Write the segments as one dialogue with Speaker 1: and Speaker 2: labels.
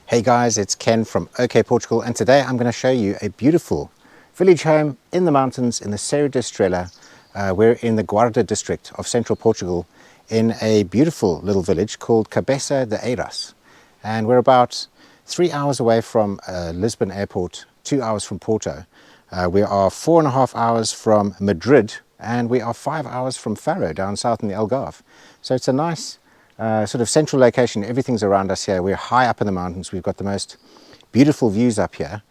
Speaker 1: Hey guys, it's Ken from OK Portugal, and today I'm going to show you a beautiful village home in the mountains in the Serra da Estrela. We're in the Guarda district of central Portugal in a beautiful little village called Cabeça de Eiras. And we're about 3 hours away from Lisbon airport, 2 hours from Porto. We are 4.5 hours from Madrid, and we are 5 hours from Faro down south in the Algarve. So it's a nice sort of central location. Everything's around us here. We're high up in the mountains. We've got the most beautiful views up here,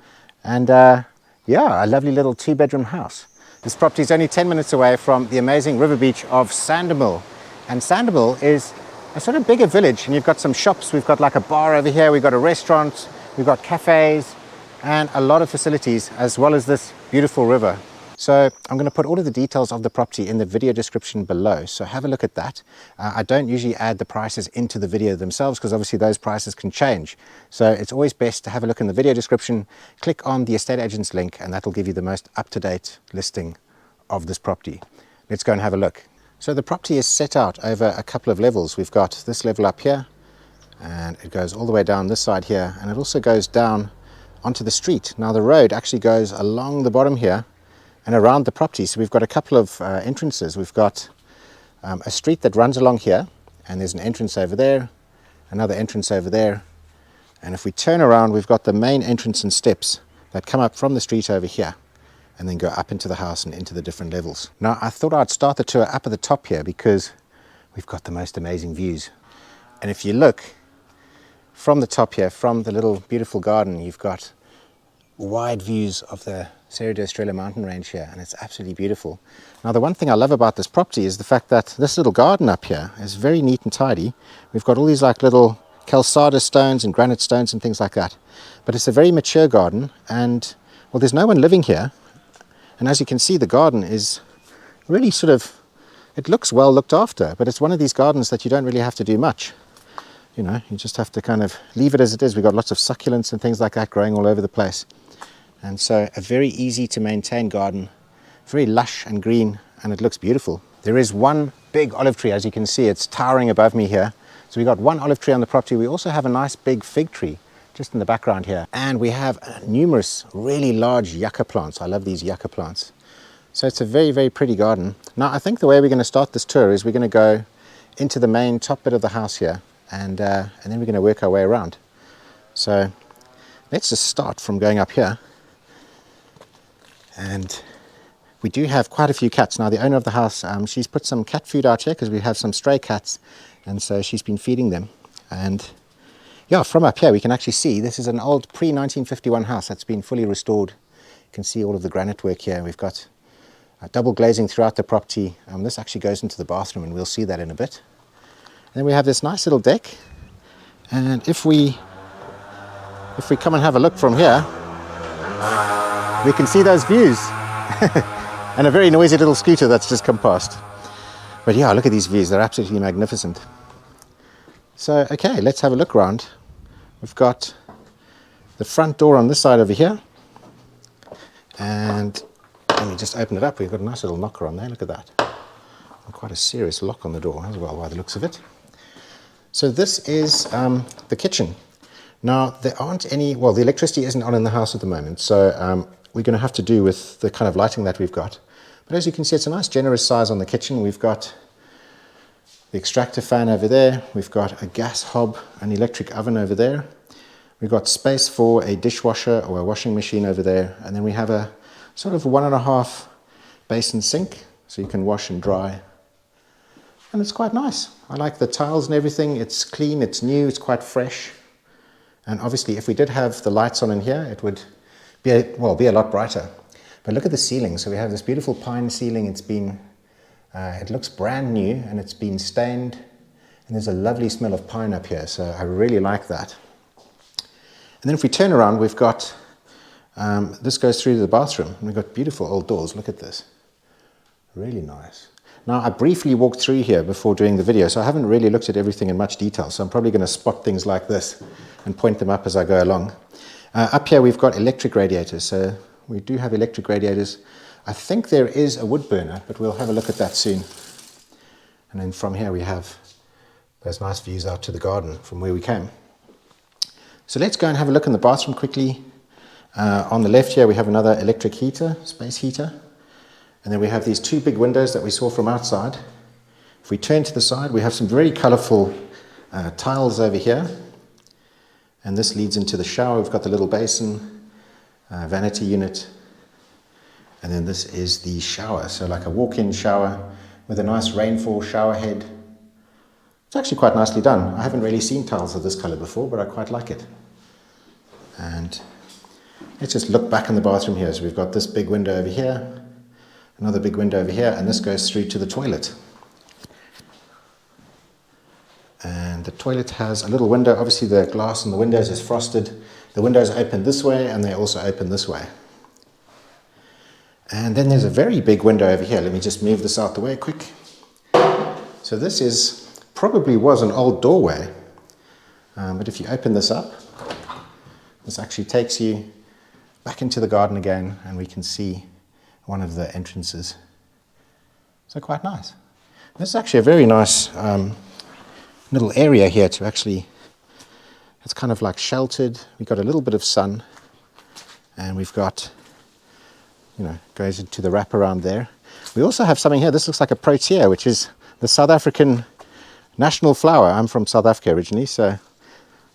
Speaker 1: and yeah, a lovely little 2-bedroom house. This property is only 10 minutes away from the amazing river beach of Sandomil, and Sandomil is a sort of bigger village, and you've got some shops. We've got like a bar over here, we've got a restaurant, we've got cafes and a lot of facilities, as well as this beautiful river. So I'm going to put all of the details of the property in the video description below, so have a look at that. I don't usually add the prices into the video themselves because obviously those prices can change. So it's always best to have a look in the video description, click on the estate agent's link, and that'll give you the most up-to-date listing of this property. Let's go and have a look. So the property is set out over a couple of levels. We've got this level up here, and it goes all the way down this side here, and it also goes down onto the street. Now the road actually goes along the bottom here and around the property. So we've got a couple of entrances. We've got a street that runs along here, and there's an entrance over there, another entrance over there, and if we turn around, we've got the main entrance and steps that come up from the street over here and then go up into the house and into the different levels. Now I thought I'd start the tour up at the top here because we've got the most amazing views. And if you look from the top here, from the little beautiful garden, you've got wide views of the Serra da Estrela mountain range here, and it's absolutely beautiful. Now the one thing I love about this property is the fact that this little garden up here is very neat and tidy. We've got all these like little calcada stones and granite stones and things like that, but it's a very mature garden, and well, there's no one living here, and as you can see, the garden is really sort of, it looks well looked after, but it's one of these gardens that you don't really have to do much. You know, you just have to kind of leave it as it is. We've got lots of succulents and things like that growing all over the place. And so a very easy to maintain garden, very lush and green, and it looks beautiful. There is one big olive tree, as you can see, it's towering above me here. So we've got one olive tree on the property. We also have a nice big fig tree just in the background here. And we have numerous really large yucca plants. I love these yucca plants. So it's a very, very pretty garden. Now I think the way we're going to start this tour is we're going to go into the main top bit of the house here, and then we're going to work our way around. So let's just start from going up here. And we do have quite a few cats. Now the owner of the house, she's put some cat food out here because we have some stray cats, and so she's been feeding them. And yeah, from up here we can actually see this is an old pre-1951 house that's been fully restored. You can see all of the granite work here. We've got double glazing throughout the property. This actually goes into the bathroom, and we'll see that in a bit. And then we have this nice little deck, and if we come and have a look from here, we can see those views and a very noisy little scooter that's just come past. But yeah, look at these views, they're absolutely magnificent. So okay, let's have a look around. We've got the front door on this side over here, and let me just open it up. We've got a nice little knocker on there, look at that, and quite a serious lock on the door as well by the looks of it. So this is the kitchen. Now there aren't any, well, the electricity isn't on in the house at the moment, so we're going to have to do with the kind of lighting that we've got. But as you can see, it's a nice generous size on the kitchen. We've got the extractor fan over there, we've got a gas hob, an electric oven over there, we've got space for a dishwasher or a washing machine over there, and then we have a sort of 1.5 basin sink, so you can wash and dry. And it's quite nice. I like the tiles and everything. It's clean, it's new, it's quite fresh. And obviously if we did have the lights on in here, it would be a lot brighter. But look at the ceiling. So we have this beautiful pine ceiling. It's been, it looks brand new, and it's been stained, and there's a lovely smell of pine up here. So I really like that. And then if we turn around, we've got, this goes through to the bathroom. And we've got beautiful old doors. Look at this. Really nice. Now I briefly walked through here before doing the video, so I haven't really looked at everything in much detail. So I'm probably going to spot things like this and point them up as I go along. Up here we've got electric radiators, so we do have electric radiators. I think there is a wood burner, but we'll have a look at that soon. And then from here we have those nice views out to the garden from where we came. So let's go and have a look in the bathroom quickly. On the left here we have another electric heater, space heater. And then we have these two big windows that we saw from outside. If we turn to the side, we have some very colourful tiles over here. And this leads into the shower. We've got the little basin, vanity unit. And then this is the shower. So like a walk-in shower with a nice rainfall shower head. It's actually quite nicely done. I haven't really seen tiles of this colour before, but I quite like it. And let's just look back in the bathroom here. So we've got this big window over here, another big window over here, and this goes through to the toilet. And the toilet has a little window. Obviously the glass in the windows is frosted. The windows open this way and they also open this way. And then there's a very big window over here. Let me just move this out the way quick. So this probably was an old doorway. But if you open this up, this actually takes you back into the garden again, and we can see one of the entrances. So quite nice. This is actually a very nice little area here to actually, it's kind of like sheltered. We've got a little bit of sun, and we've got, goes into the wraparound there. We also have something here. This looks like a protea, which is the South African national flower. I'm from South Africa originally, so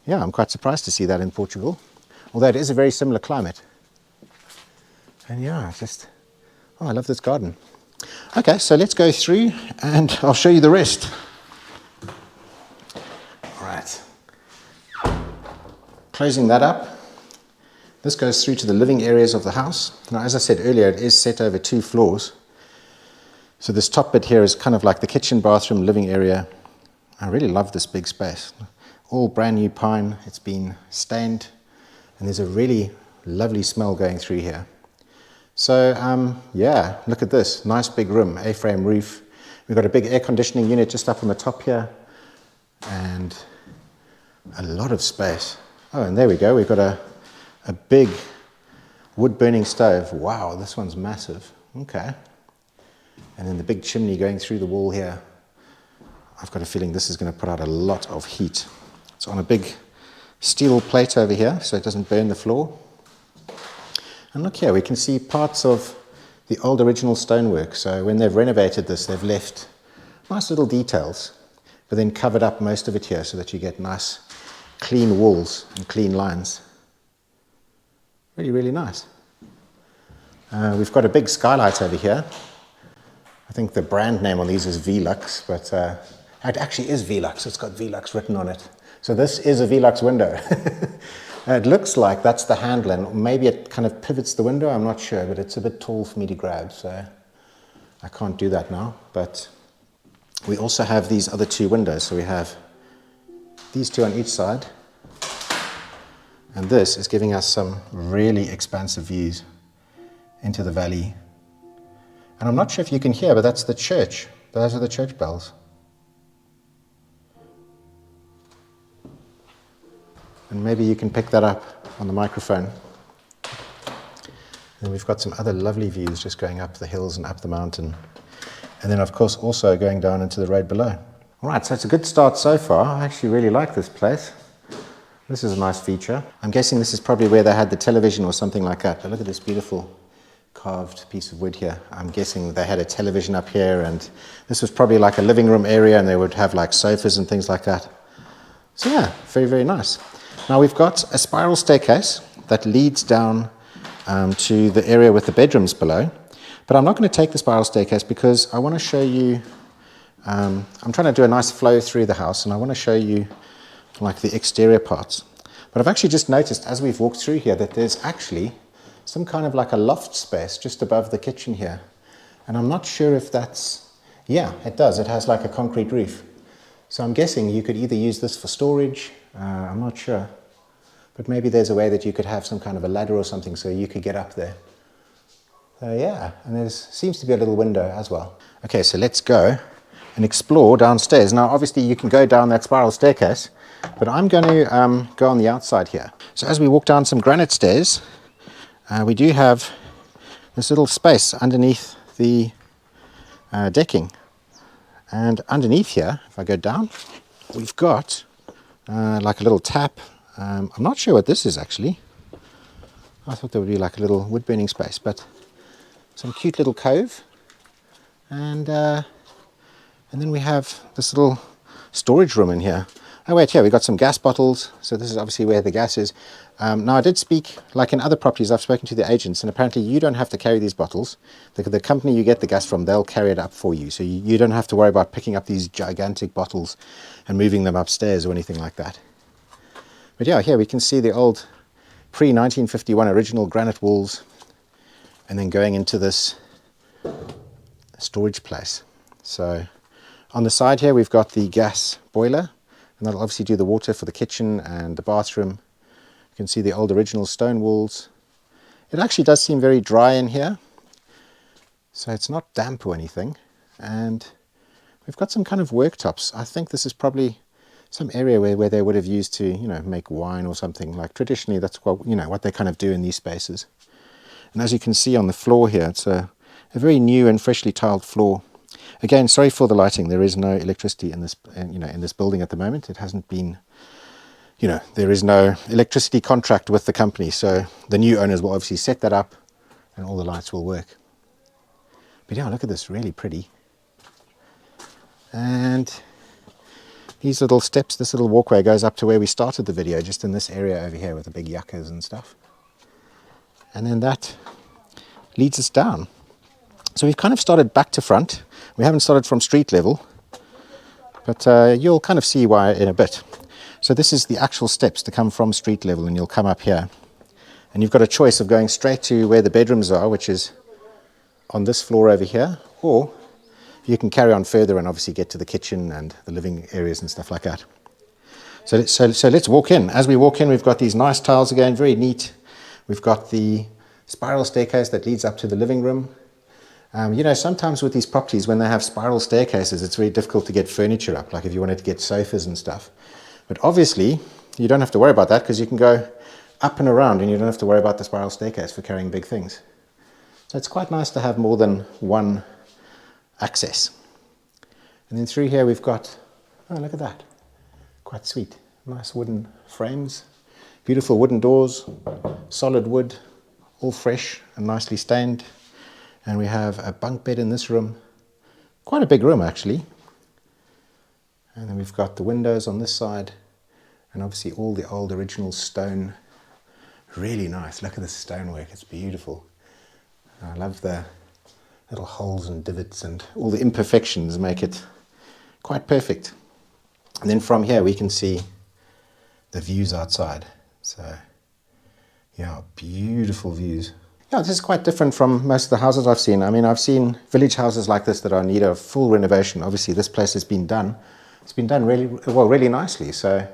Speaker 1: yeah, I'm quite surprised to see that in Portugal, although it is a very similar climate. And yeah, I love this garden. Okay, so let's go through and I'll show you the rest. All right. Closing that up. This goes through to the living areas of the house. Now, as I said earlier, it is set over 2 floors. So this top bit here is kind of like the kitchen, bathroom, living area. I really love this big space. All brand new pine. It's been stained. And there's a really lovely smell going through here. So yeah, look at this. Nice big room, A-frame roof. We've got a big air conditioning unit just up on the top here. And a lot of space. Oh, and there we go. We've got a big wood-burning stove. Wow, this one's massive. Okay. And then the big chimney going through the wall here. I've got a feeling this is going to put out a lot of heat. It's on a big steel plate over here, so it doesn't burn the floor. And look here, we can see parts of the old original stonework. So when they've renovated this, they've left nice little details, but then covered up most of it here so that you get nice, clean walls and clean lines. Really, really nice. We've got a big skylight over here. I think the brand name on these is Velux, but it actually is Velux. It's got Velux written on it. So this is a Velux window. It looks like that's the handle, and maybe it kind of pivots the window. I'm not sure, but it's a bit tall for me to grab, so I can't do that now. But we also have these other 2 windows. So we have these 2 on each side. And this is giving us some really expansive views into the valley. And I'm not sure if you can hear, but that's the church. Those are the church bells. And maybe you can pick that up on the microphone. And we've got some other lovely views just going up the hills and up the mountain. And then, of course, also going down into the road below. All right, so it's a good start so far. I actually really like this place. This is a nice feature. I'm guessing this is probably where they had the television or something like that. But look at this beautiful carved piece of wood here. I'm guessing they had a television up here, and this was probably like a living room area, and they would have like sofas and things like that. So yeah, very, very nice. Now we've got a spiral staircase that leads down to the area with the bedrooms below. But I'm not going to take the spiral staircase because I want to show you, I'm trying to do a nice flow through the house, and I want to show you like the exterior parts. But I've actually just noticed as we've walked through here that there's actually some kind of like a loft space just above the kitchen here. And I'm not sure if that's, yeah, it does. It has like a concrete roof. So I'm guessing you could either use this for storage, I'm not sure. But maybe there's a way that you could have some kind of a ladder or something so you could get up there. So yeah, and there seems to be a little window as well. Okay, so let's go and explore downstairs. Now obviously you can go down that spiral staircase, but I'm going to go on the outside here. So as we walk down some granite stairs, we do have this little space underneath the decking. And underneath here, if I go down, we've got like a little tap, I'm not sure what this is actually. I thought there would be like a little wood burning space, but some cute little cove, and then we have this little storage room in here. Oh wait, here we got some gas bottles, so this is obviously where the gas is. Now I did speak, like in other properties, I've spoken to the agents, and apparently you don't have to carry these bottles. The company you get the gas from, they'll carry it up for you, so you don't have to worry about picking up these gigantic bottles and moving them upstairs or anything like that. But yeah, here we can see the old pre-1951 original granite walls, and then going into this storage place. So on the side here we've got the gas boiler, and that'll obviously do the water for the kitchen and the bathroom. You can see the old original stone walls. It actually does seem very dry in here, so it's not damp or anything. And we've got some kind of worktops. I think this is probably some area where they would have used to, make wine or something. Like traditionally, that's what they kind of do in these spaces. And as you can see on the floor here, it's a very new and freshly tiled floor. Again, sorry for the lighting. There is no electricity in this, in this building at the moment. It hasn't been, there is no electricity contract with the company. So the new owners will obviously set that up, and all the lights will work. But yeah, look at this, really pretty. And these little steps, this little walkway goes up to where we started the video, just in this area over here with the big yuccas and stuff. And then that leads us down. So we've kind of started back to front. We haven't started from street level, but you'll kind of see why in a bit. So this is the actual steps to come from street level, and you'll come up here. And you've got a choice of going straight to where the bedrooms are, which is on this floor over here, or you can carry on further and obviously get to the kitchen and the living areas and stuff like that. So let's walk in. As we walk in, we've got these nice tiles again, very neat. We've got the spiral staircase that leads up to the living room. Sometimes with these properties, when they have spiral staircases, it's very difficult to get furniture up, like if you wanted to get sofas and stuff. But obviously, you don't have to worry about that, because you can go up and around and you don't have to worry about the spiral staircase for carrying big things. So it's quite nice to have more than one access. And then through here we've got, oh look at that, quite sweet, nice wooden frames, beautiful wooden doors, solid wood, all fresh and nicely stained. And we have a bunk bed in this room, quite a big room actually. And then we've got the windows on this side, and obviously all the old original stone, really nice. Look at the stonework, it's beautiful. I love the little holes and divots, and all the imperfections make it quite perfect. And then from here we can see the views outside. So yeah, beautiful views. Yeah, this is quite different from most of the houses I've seen. I mean, I've seen village houses like this that are in need of full renovation. Obviously this place has been done. It's been done really well, really nicely. So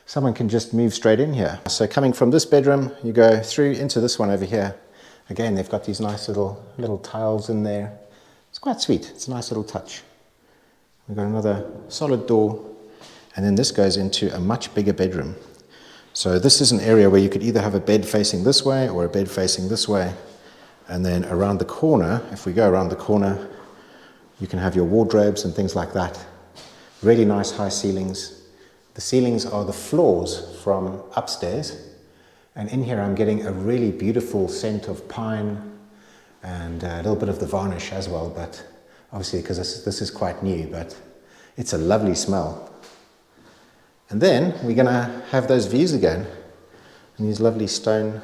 Speaker 1: someone can just move straight in here. So coming from this bedroom, you go through into this one over here. Again, they've got these nice little tiles in there. It's quite sweet. It's a nice little touch. We've got another solid door, and then this goes into a much bigger bedroom. So this is an area where you could either have a bed facing this way or a bed facing this way. And then around the corner, if we go around the corner, you can have your wardrobes and things like that. Really nice high ceilings. The ceilings are the floors from upstairs. And in here I'm getting a really beautiful scent of pine and a little bit of the varnish as well, but obviously because this is quite new, but it's a lovely smell. And then we're going to have those views again, and these lovely stone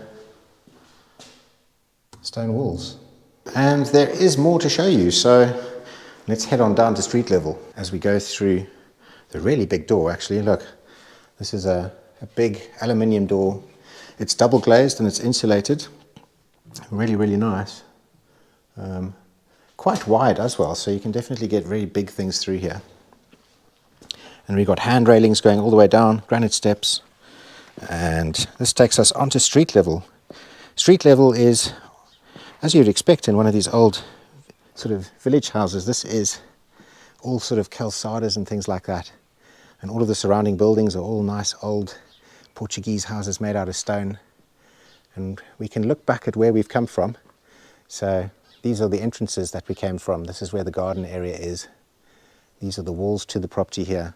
Speaker 1: walls. And there is more to show you, so let's head on down to street level as we go through the really big door. Actually, look, this is a big aluminium door. It's double glazed and it's insulated. Really, really nice. Quite wide as well, so you can definitely get very big things through here. And we've got hand railings going all the way down, granite steps. And this takes us onto street level. Street level is, as you'd expect in one of these old sort of village houses, this is all sort of calçadas and things like that. And all of the surrounding buildings are all nice old Portuguese houses made out of stone. And we can look back at where we've come from. So these are the entrances that we came from. This is where the garden area is. These are the walls to the property here.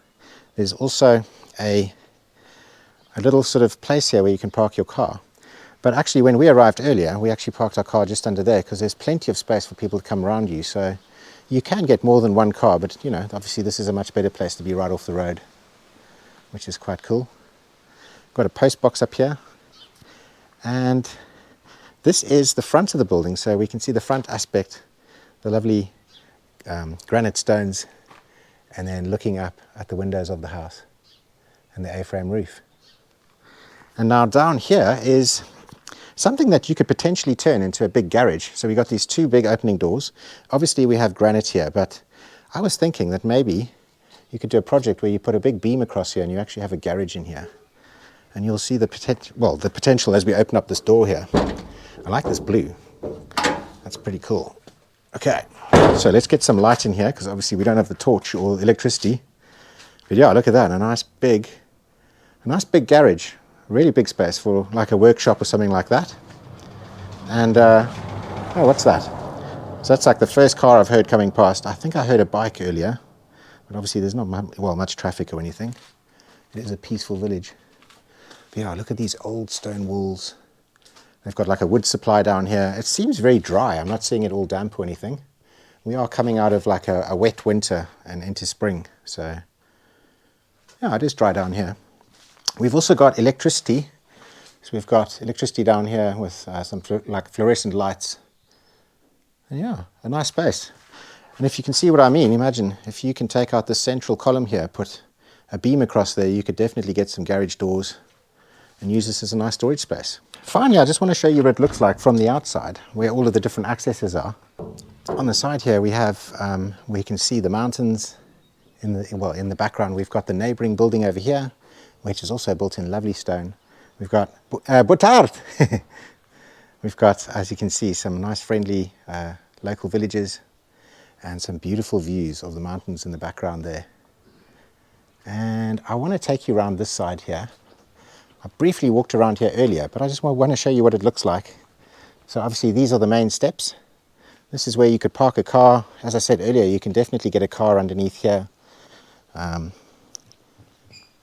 Speaker 1: There's also a a little sort of place here where you can park your car. But actually when we arrived earlier, we actually parked our car just under there because there's plenty of space for people to come around you. So you can get more than one car, but you know, obviously this is a much better place to be right off the road, which is quite cool. Got a post box up here, and this is the front of the building, so we can see the front aspect, the lovely granite stones, and then looking up at the windows of the house and the A-frame roof. And now down here is something that you could potentially turn into a big garage. So we got these two big opening doors. Obviously we have granite here, but I was thinking that maybe you could do a project where you put a big beam across here and you actually have a garage in here. And you'll see the potential as we open up this door here. I like this blue. That's pretty cool. Okay, so let's get some light in here because obviously we don't have the torch or electricity. But yeah, look at that, a nice big garage. Really big space for like a workshop or something like that. And oh, what's that? So that's like the first car I've heard coming past. I think I heard a bike earlier, but obviously there's not much traffic or anything. It is a peaceful village. But yeah, look at these old stone walls. They've got like a wood supply down here. It seems very dry. I'm not seeing it all damp or anything. We are coming out of like a wet winter and into spring. So yeah, it is dry down here. We've also got electricity. So we've got electricity down here with some fluorescent lights. And yeah, a nice space. And if you can see what I mean, imagine if you can take out the central column here, put a beam across there, you could definitely get some garage doors and use this as a nice storage space. Finally, I just want to show you what it looks like from the outside, where all of the different accesses are. On the side here we have, where you can see the mountains. In the background we've got the neighbouring building over here, which is also built in lovely stone. We've got Botard. We've got, as you can see, some nice friendly local villages and some beautiful views of the mountains in the background there. And I want to take you around this side here. I briefly walked around here earlier, but I just want to show you what it looks like. So obviously these are the main steps. This is where you could park a car. As I said earlier, you can definitely get a car underneath here.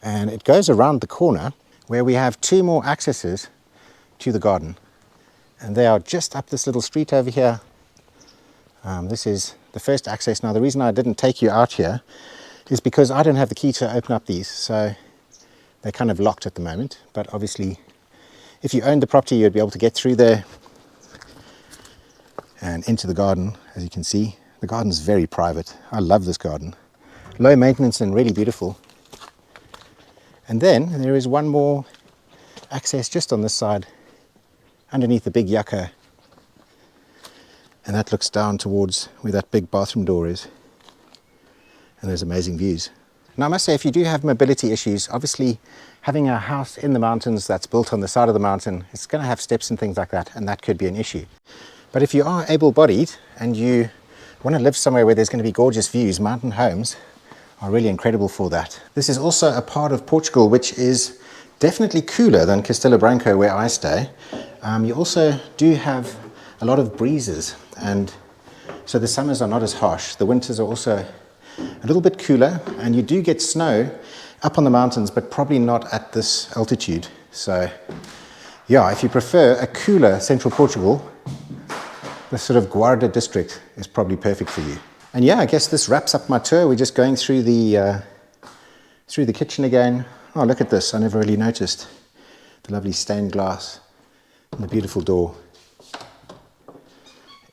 Speaker 1: And it goes around the corner where we have two more accesses to the garden. And they are just up this little street over here. This is the first access. Now the reason I didn't take you out here is because I don't have the key to open up these. So they're kind of locked at the moment. But obviously if you owned the property, you'd be able to get through there and into the garden. As you can see, the garden's very private. I love this garden. Low maintenance and really beautiful. And then there is one more access just on this side, underneath the big yucca. And that looks down towards where that big bathroom door is. And there's amazing views. Now I must say, if you do have mobility issues, obviously having a house in the mountains that's built on the side of the mountain, it's going to have steps and things like that, and that could be an issue. But if you are able-bodied and you want to live somewhere where there's going to be gorgeous views, mountain homes are really incredible for that. This is also a part of Portugal which is definitely cooler than Castelo Branco where I stay. You also do have a lot of breezes, and so the summers are not as harsh. The winters are also a little bit cooler, and you do get snow up on the mountains, but probably not at this altitude. So yeah, if you prefer a cooler central Portugal, the sort of Guarda district is probably perfect for you. And yeah, I guess this wraps up my tour. We're just going through the kitchen again. Oh, look at this. I never really noticed the lovely stained glass and the beautiful door.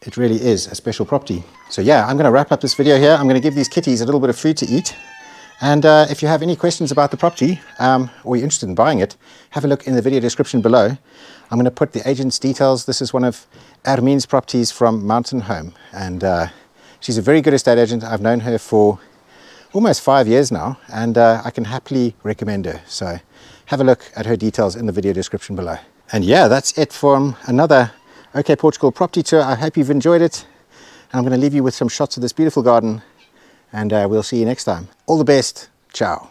Speaker 1: It really is a special property. So yeah, I'm going to wrap up this video here. I'm going to give these kitties a little bit of food to eat. And if you have any questions about the property, or you're interested in buying it, have a look in the video description below. I'm going to put the agent's details. This is one of Hermine's properties from Mountain Home. And she's a very good estate agent. I've known her for almost 5 years now, and I can happily recommend her. So have a look at her details in the video description below. And yeah, that's it from another OK Portugal property tour. I hope you've enjoyed it. And I'm going to leave you with some shots of this beautiful garden, and we'll see you next time. All the best. Ciao.